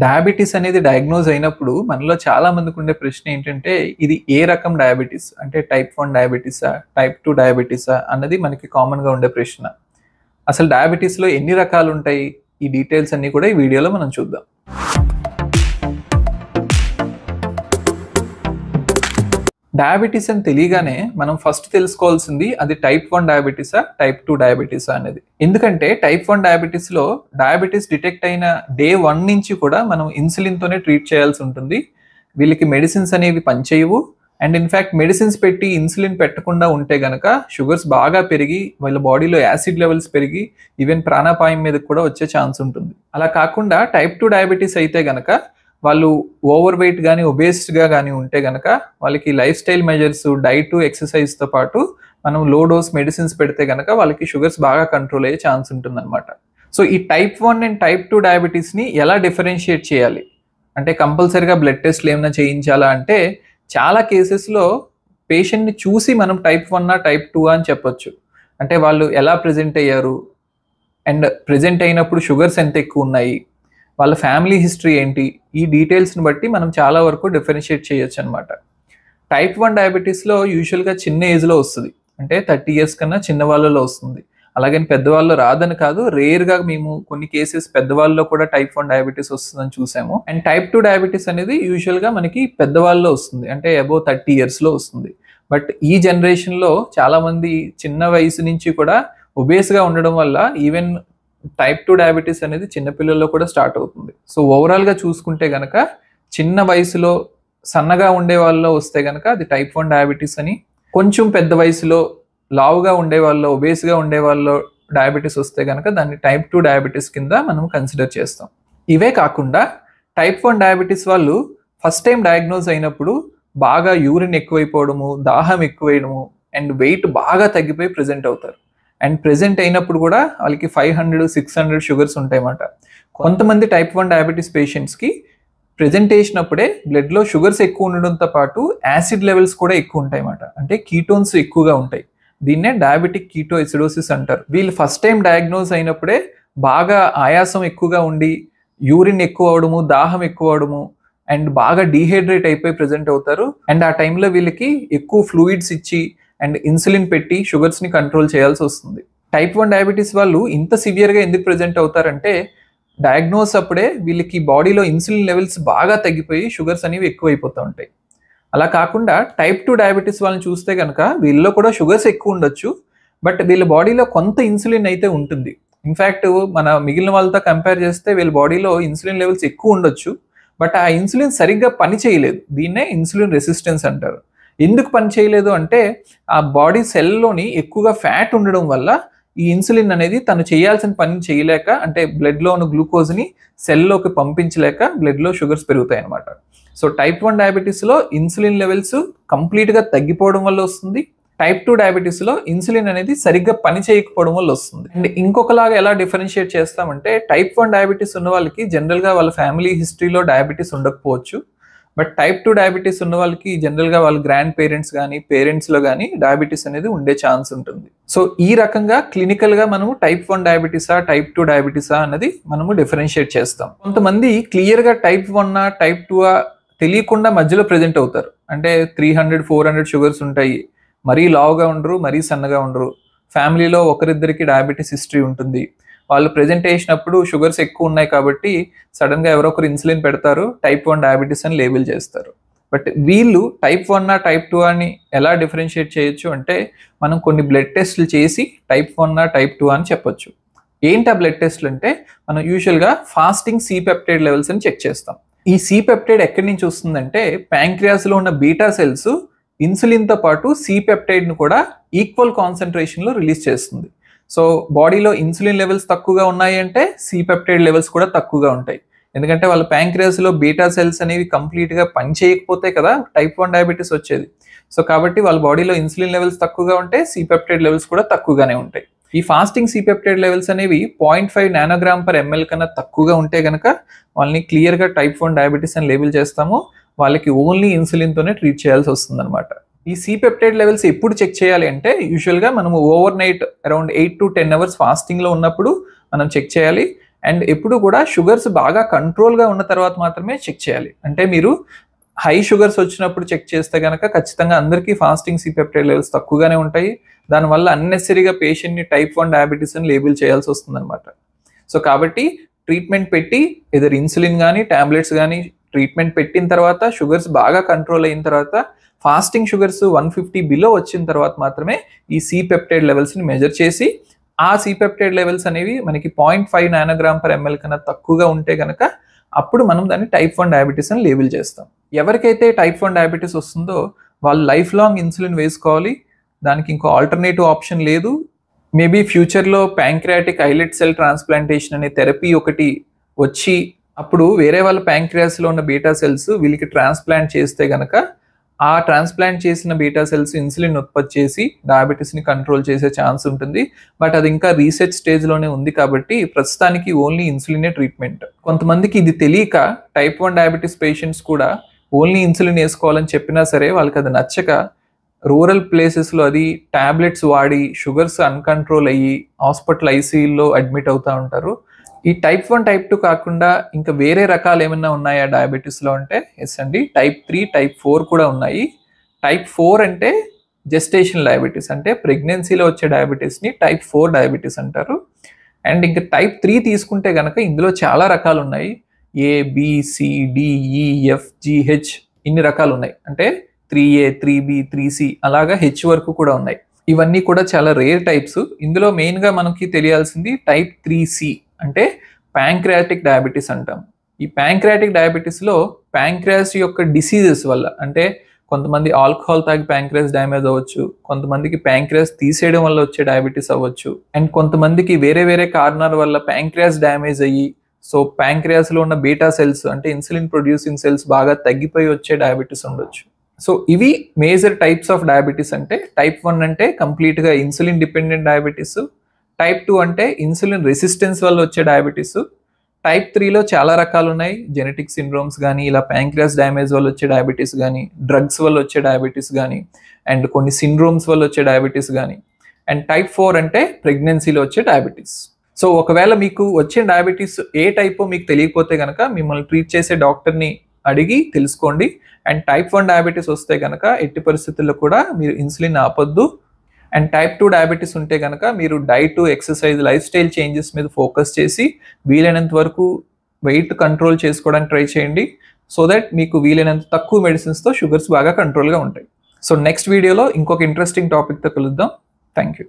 Diabetes అనేది diagnose అయినప్పుడు మనలో చాలా మందికి ఉండే ప్రశ్న ఏంటంటే ఇది ఏ రకం డయాబెటిస్ అంటే టైప్ 1 డయాబెటిసా టైప్ 2 డయాబెటిసా అన్నది మనకి కామన్గా ఉండే ప్రశ్న. అసలు డయాబెటిస్లో ఎన్ని రకాలు ఉంటాయి, ఈ డీటెయిల్స్ అన్ని కూడా ఈ వీడియోలో మనం చూద్దాం. డయాబెటిస్ అని తెలియగానే మనం ఫస్ట్ తెలుసుకోవాల్సింది అది టైప్ 1 డయాబెటిసా టైప్ 2 డయాబెటిసా అనేది. ఎందుకంటే టైప్ 1 డయాబెటిస్లో డయాబెటిస్ డిటెక్ట్ అయిన డే 1 నుంచి కూడా మనం ఇన్సులిన్తోనే ట్రీట్ చేయాల్సి ఉంటుంది. వీళ్ళకి మెడిసిన్స్ అనేవి పనిచేయవు. అండ్ ఇన్ఫ్యాక్ట్ మెడిసిన్స్ పెట్టి ఇన్సులిన్ పెట్టకుండా ఉంటే గనక షుగర్స్ బాగా పెరిగి వాళ్ళ బాడీలో యాసిడ్ లెవెల్స్ పెరిగి ఈవెన్ ప్రాణాపాయం మీద కూడా వచ్చే ఛాన్స్ ఉంటుంది. అలా కాకుండా టైప్ 2 డయాబెటిస్ అయితే గనక వాళ్ళు ఓవర్ వెయిట్ కానీ ఒబేస్గా కానీ ఉంటే కనుక వాళ్ళకి లైఫ్ స్టైల్ మెజర్స్, డైట్, ఎక్సర్సైజ్తో పాటు మనం లో డోస్ మెడిసిన్స్ పెడితే కనుక వాళ్ళకి షుగర్స్ బాగా కంట్రోల్ అయ్యే ఛాన్స్ ఉంటుందన్నమాట. సో ఈ టైప్ 1 అండ్ టైప్ 2 డయాబెటీస్ని ఎలా డిఫరెన్షియేట్ చేయాలి అంటే కంపల్సరీగా బ్లడ్ టెస్ట్లు ఏమైనా చేయించాలా అంటే చాలా కేసెస్లో పేషెంట్ని చూసి మనం టైప్ 1 టైప్ 2 అని చెప్పొచ్చు. అంటే వాళ్ళు ఎలా ప్రజెంట్ అయ్యారు అండ్ ప్రజెంట్ అయినప్పుడు షుగర్స్ ఎంత ఎక్కువ ఉన్నాయి, వాళ్ళ ఫ్యామిలీ హిస్టరీ ఏంటి, ఈ డీటెయిల్స్ని బట్టి మనం చాలా వరకు డిఫరెన్షియేట్ చేయొచ్చు అనమాట. టైప్ 1 డయాబెటీస్లో యూజువల్గా చిన్న ఏజ్లో వస్తుంది, అంటే 30 years కన్నా చిన్న వాళ్ళలో వస్తుంది. అలాగని పెద్దవాళ్ళు రాదని కాదు, రేర్గా మేము కొన్ని కేసెస్ పెద్దవాళ్ళలో కూడా టైప్ 1 డయాబెటీస్ వస్తుందని చూసాము. అండ్ టైప్ 2 డయాబెటీస్ అనేది యూజువల్గా మనకి పెద్దవాళ్ళలో వస్తుంది, అంటే అబౌవ్ 30 yearsలో వస్తుంది. బట్ ఈ జనరేషన్లో చాలామంది చిన్న వయసు నుంచి కూడా ఒబేస్గా ఉండడం వల్ల ఈవెన్ టైప్ 2 డయాబెటీస్ అనేది చిన్నపిల్లల్లో కూడా స్టార్ట్ అవుతుంది. సో ఓవరాల్గా చూసుకుంటే కనుక చిన్న వయసులో సన్నగా ఉండే వాళ్ళలో వస్తే కనుక అది టైప్ 1 డయాబెటీస్ అని, కొంచెం పెద్ద వయసులో లావుగా ఉండే వాళ్ళలో ఒబేస్గా ఉండే వాళ్ళలో డయాబెటీస్ వస్తే కనుక దాన్ని టైప్ 2 డయాబెటీస్ కింద మనం కన్సిడర్ చేస్తాం. ఇవే కాకుండా టైప్ 1 డయాబెటీస్ వాళ్ళు ఫస్ట్ టైం డయాగ్నోజ్ అయినప్పుడు బాగా యూరిన్ ఎక్కువైపోవడము, దాహం ఎక్కువైడము అండ్ వెయిట్ బాగా తగ్గిపోయి ప్రెజెంట్ అవుతారు. అండ్ ప్రెజెంట్ అయినప్పుడు కూడా వాళ్ళకి 500-600 షుగర్స్ ఉంటాయన్నమాట. కొంతమంది టైప్ 1 డయాబెటీస్ పేషెంట్స్కి ప్రెజెంటేషన్ అప్పుడే బ్లడ్లో షుగర్స్ ఎక్కువ ఉండడంతో పాటు యాసిడ్ లెవెల్స్ కూడా ఎక్కువ ఉంటాయి అన్నమాట. అంటే కీటోన్స్ ఎక్కువగా ఉంటాయి. దీన్నే డయాబెటిక్ కీటోఎసిడోసిస్ అంటారు. వీళ్ళు ఫస్ట్ టైం డయాగ్నోజ్ అయినప్పుడే బాగా ఆయాసం ఎక్కువగా ఉండి యూరిన్ ఎక్కువ అవడము, దాహం ఎక్కువ అవడము అండ్ బాగా డీహైడ్రేట్ అయిపోయి ప్రెజెంట్ అవుతారు. అండ్ ఆ టైంలో వీళ్ళకి ఎక్కువ ఫ్లూయిడ్స్ ఇచ్చి అండ్ ఇన్సులిన్ పెట్టి షుగర్స్ని కంట్రోల్ చేయాల్సి వస్తుంది. టైప్ 1 డయాబెటీస్ వాళ్ళు ఇంత సివియర్గా ఎందుకు ప్రెజెంట్ అవుతారంటే డయాగ్నోస్ అప్పుడే వీళ్ళకి బాడీలో ఇన్సులిన్ లెవెల్స్ బాగా తగ్గిపోయి షుగర్స్ అనేవి ఎక్కువైపోతూ ఉంటాయి. అలా కాకుండా టైప్ 2 డయాబెటీస్ వాళ్ళని చూస్తే కనుక వీళ్ళలో కూడా షుగర్స్ ఎక్కువ ఉండొచ్చు, బట్ వీళ్ళ బాడీలో కొంత ఇన్సులిన్ అయితే ఉంటుంది. ఇన్ఫ్యాక్ట్ మన మిగిలిన వాళ్ళతో కంపేర్ చేస్తే వీళ్ళ బాడీలో ఇన్సులిన్ లెవెల్స్ ఎక్కువ ఉండొచ్చు, బట్ ఆ ఇన్సులిన్ సరిగ్గా పని చేయలేదు. దీన్నే ఇన్సులిన్ రెసిస్టెన్స్ అంటారు. ఎందుకు పని చేయలేదు అంటే ఆ బాడీ సెల్లోని ఎక్కువగా ఫ్యాట్ ఉండడం వల్ల ఈ ఇన్సులిన్ అనేది తను చేయాల్సిన పని చేయలేక, అంటే బ్లడ్లో ఉన్న గ్లూకోజ్ని సెల్లోకి పంపించలేక బ్లడ్లో షుగర్స్ పెరుగుతాయి అన్నమాట. సో టైప్ 1 డయాబెటీస్లో ఇన్సులిన్ లెవెల్స్ కంప్లీట్గా తగ్గిపోవడం వల్ల వస్తుంది. టైప్ 2 డయాబెటీస్లో ఇన్సులిన్ అనేది సరిగ్గా పని చేయకపోవడం వల్ల వస్తుంది. అండ్ ఇంకొకలాగా ఎలా డిఫరెన్షియేట్ చేస్తామంటే టైప్ 1 డయాబెటీస్ ఉన్న వాళ్ళకి జనరల్గా వాళ్ళ ఫ్యామిలీ హిస్టరీలో డయాబెటీస్ ఉండకపోవచ్చు, బట్ టైప్ 2 డయాబెటీస్ ఉన్న వాళ్ళకి జనరల్గా వాళ్ళ గ్రాండ్ పేరెంట్స్ కానీ పేరెంట్స్లో కానీ డయాబెటీస్ అనేది ఉండే ఛాన్స్ ఉంటుంది. సో ఈ రకంగా క్లినికల్గా మనము టైప్ 1 డయాబెటీసా టైప్ 2 డయాబెటీసా అన్నది మనము డిఫరెన్షియేట్ చేస్తాం. కొంతమంది క్లియర్గా టైప్ 1 టైప్ 2 తెలియకుండా మధ్యలో ప్రెజెంట్ అవుతారు. అంటే 300-400 షుగర్స్ ఉంటాయి, మరీ లావుగా ఉండరు, మరీ సన్నగా ఉండరు. ఫ్యామిలీలో ఒకరిద్దరికి డయాబెటీస్ హిస్టరీ ఉంటుంది. వాళ్ళు ప్రెజెంటేషన్ అప్పుడు షుగర్స్ ఎక్కువ ఉన్నాయి కాబట్టి సడన్గా ఎవరో ఒకరు ఇన్సులిన్ పెడతారు, టైప్ 1 డయాబెటీస్ అని లేబుల్ చేస్తారు. బట్ వీళ్ళు టైప్ 1 టైప్ 2 అని ఎలా డిఫరెన్షియేట్ చేయొచ్చు అంటే మనం కొన్ని బ్లడ్ టెస్ట్లు చేసి టైప్ 1 టైప్ 2 అని చెప్పొచ్చు. ఏంటి ఆ బ్లడ్ టెస్ట్లు అంటే మనం యూజువల్గా ఫాస్టింగ్ C-పెప్టైడ్ లెవెల్స్ అని చెక్ చేస్తాం. ఈ C-పెప్టైడ్ ఎక్కడి నుంచి వస్తుందంటే ప్యాంక్రియాస్లో ఉన్న బీటా సెల్స్ ఇన్సులిన్తో పాటు C-పెప్టైడ్ను కూడా ఈక్వల్ కాన్సన్ట్రేషన్లో రిలీజ్ చేస్తుంది. సో బాడీలో ఇన్సులిన్ లెవెల్స్ తక్కువగా ఉన్నాయి అంటే C-పెప్టైడ్ లెవెల్స్ కూడా తక్కువగా ఉంటాయి. ఎందుకంటే వాళ్ళ ప్యాంక్రియాస్లో బీటా సెల్స్ అనేవి కంప్లీట్గా పని చేయకపోతే కదా టైప్ 1 డయాబెటీస్ వచ్చేది. సో కాబట్టి వాళ్ళ బాడీలో ఇన్సులిన్ లెవెల్స్ తక్కువగా ఉంటే C-పెప్టైడ్ లెవెల్స్ కూడా తక్కువగానే ఉంటాయి. ఈ ఫాస్టింగ్ C-పెప్టైడ్ లెవెల్స్ అనేవి 0.5 నానోగ్రామ్/ml కన్నా తక్కువగా ఉంటే కనుక వాళ్ళని క్లియర్గా టైప్ 1 డయాబెటీస్ అని లేబుల్ చేస్తాము. వాళ్ళకి ఓన్లీ ఇన్సులిన్తోనే ట్రీట్ చేయాల్సి వస్తుంది అనమాట. ఈ C-పెప్టైడ్ లెవెల్స్ ఎప్పుడు చెక్ చేయాలి అంటే యూజువల్గా మనము over night around 8 to 10 hours ఫాస్టింగ్లో ఉన్నప్పుడు మనం చెక్ చేయాలి. అండ్ ఎప్పుడు కూడా షుగర్స్ బాగా కంట్రోల్గా ఉన్న తర్వాత మాత్రమే చెక్ చేయాలి. అంటే మీరు హై షుగర్స్ వచ్చినప్పుడు చెక్ చేస్తే కనుక ఖచ్చితంగా అందరికీ ఫాస్టింగ్ C-పెప్టైడ్ లెవెల్స్ తక్కువగానే ఉంటాయి. దానివల్ల అన్నెసరీగా పేషెంట్ని టైప్ 1 డయాబెటీస్ అని లేబుల్ చేయాల్సి వస్తుంది అనమాట. సో కాబట్టి ట్రీట్మెంట్ పెట్టి ఎదర్ ఇన్సులిన్ కానీ టాబ్లెట్స్ కానీ ట్రీట్మెంట్ పెట్టిన తర్వాత షుగర్స్ బాగా కంట్రోల్ అయిన తర్వాత ఫాస్టింగ్ షుగర్స్ 150 బిలో వచ్చిన తర్వాత మాత్రమే ఈ C-పెప్టైడ్ లెవెల్స్ని మెజర్ చేసి ఆ C-పెప్టైడ్ లెవెల్స్ అనేవి మనకి 0.5 నానోగ్రామ్/ml కన్నా తక్కువగా ఉంటే కనుక అప్పుడు మనం దాన్ని టైప్ 1 డయాబెటీస్ అని లేబుల్ చేస్తాం. ఎవరికైతే టైప్ 1 డయాబెటీస్ వస్తుందో వాళ్ళు లైఫ్ లాంగ్ ఇన్సులిన్ వేసుకోవాలి. దానికి ఇంకో ఆల్టర్నేటివ్ ఆప్షన్ లేదు. మేబీ ఫ్యూచర్లో ప్యాంక్రియాటిక్ ఐలెట్ సెల్ ట్రాన్స్ప్లాంటేషన్ అనే థెరపీ ఒకటి వచ్చి అప్పుడు వేరే వాళ్ళ ప్యాంక్రియాస్లో ఉన్న బీటా సెల్స్ వీళ్ళకి ట్రాన్స్ప్లాంట్ చేస్తే కనుక ఆ ట్రాన్స్ప్లాంట్ చేసిన బీటా సెల్స్ ఇన్సులిన్ ఉత్పత్తి చేసి డయాబెటీస్ని కంట్రోల్ చేసే ఛాన్స్ ఉంటుంది. బట్ అది ఇంకా రీసెర్చ్ స్టేజ్లోనే ఉంది కాబట్టి ప్రస్తుతానికి ఓన్లీ ఇన్సులినే ట్రీట్మెంట్. కొంతమందికి ఇది తెలియక టైప్ 1 డయాబెటీస్ పేషెంట్స్ కూడా ఓన్లీ ఇన్సులిన్ వేసుకోవాలని చెప్పినా సరే వాళ్ళకి అది నచ్చక రూరల్ ప్లేసెస్లో అది టాబ్లెట్స్ వాడి షుగర్స్ అన్కంట్రోల్ అయ్యి హాస్పిటల్ ఐసీయూలో అడ్మిట్ అవుతూ ఉంటారు. ఈ టైప్ 1 టైప్ 2 కాకుండా ఇంకా వేరే రకాలు ఏమైనా ఉన్నాయా డయాబెటీస్లో అంటే ఎస్ అండి, టైప్ 3 టైప్ 4 కూడా ఉన్నాయి. టైప్ 4 అంటే జెస్టేషన్ డయాబెటీస్, అంటే ప్రెగ్నెన్సీలో వచ్చే డయాబెటీస్ని టైప్ 4 డయాబెటీస్ అంటారు. అండ్ ఇంకా టైప్ 3 తీసుకుంటే కనుక ఇందులో చాలా రకాలు ఉన్నాయి. ABCDEFGH ఇన్ని రకాలు ఉన్నాయి. అంటే 3A 3B 3C అలాగా H వరకు కూడా ఉన్నాయి. ఇవన్నీ కూడా చాలా రేర్ టైప్స్. ఇందులో మెయిన్గా మనకి తెలియాల్సింది టైప్ 3C అంటే ప్యాంక్రియాటిక్ డయాబెటీస్ అంటాం. ఈ ప్యాంక్రియాటిక్ డయాబెటీస్లో ప్యాంక్రియాస్ యొక్క డిసీజెస్ వల్ల, అంటే కొంతమంది ఆల్కహాల్ తాగి ప్యాంక్రియాస్ డ్యామేజ్ అవ్వచ్చు, కొంతమందికి ప్యాంక్రియాస్ తీసేయడం వల్ల వచ్చే డయాబెటీస్ అవ్వచ్చు, అండ్ కొంతమందికి వేరే వేరే కారణాల వల్ల ప్యాంక్రియాస్ డ్యామేజ్ అయ్యి సో ప్యాంక్రియాస్లో ఉన్న బీటా సెల్స్ అంటే ఇన్సులిన్ ప్రొడ్యూసింగ్ సెల్స్ బాగా తగ్గిపోయి వచ్చే డయాబెటీస్ ఉండొచ్చు. సో ఇవి మేజర్ టైప్స్ ఆఫ్ డయాబెటీస్. అంటే టైప్ 1 అంటే కంప్లీట్గా ఇన్సులిన్ డిపెండెంట్ డయాబెటీస్, టైప్ 2 అంటే ఇన్సులిన్ రెసిస్టెన్స్ వల్ల వచ్చే డయాబెటీస్, టైప్ 3లో చాలా రకాలు ఉన్నాయి. జెనెటిక్ సిండ్రోమ్స్ కానీ ఇలా ప్యాంక్రియాస్ డ్యామేజ్ వల్ల వచ్చే డయాబెటీస్ కానీ, డ్రగ్స్ వల్ల వచ్చే డయాబెటీస్ కానీ, అండ్ కొన్ని సిండ్రోమ్స్ వల్ల వచ్చే డయాబెటీస్ కానీ, అండ్ టైప్ 4 అంటే ప్రెగ్నెన్సీలో వచ్చే డయాబెటీస్. సో ఒకవేళ మీకు వచ్చే డయాబెటీస్ ఏ టైపో మీకు తెలియకపోతే కనుక మిమ్మల్ని ట్రీట్ చేసే డాక్టర్ని అడిగి తెలుసుకోండి. అండ్ టైప్ 1 డయాబెటీస్ వస్తే కనుక ఎట్టి పరిస్థితుల్లో కూడా మీరు ఇన్సులిన్ ఆపొద్దు. అండ్ టైప్ 2 డయాబెటీస్ ఉంటే కనుక మీరు diet, exercise, life style changes మీద ఫోకస్ చేసి వీలైనంత వరకు వెయిట్ కంట్రోల్ చేసుకోవడానికి ట్రై చేయండి. సో దట్ మీకు వీలైనంత తక్కువ మెడిసిన్స్తో షుగర్స్ బాగా కంట్రోల్గా ఉంటాయి. సో నెక్స్ట్ వీడియోలో ఇంకొక ఇంట్రెస్టింగ్ టాపిక్తో కలుద్దాం. Thank you.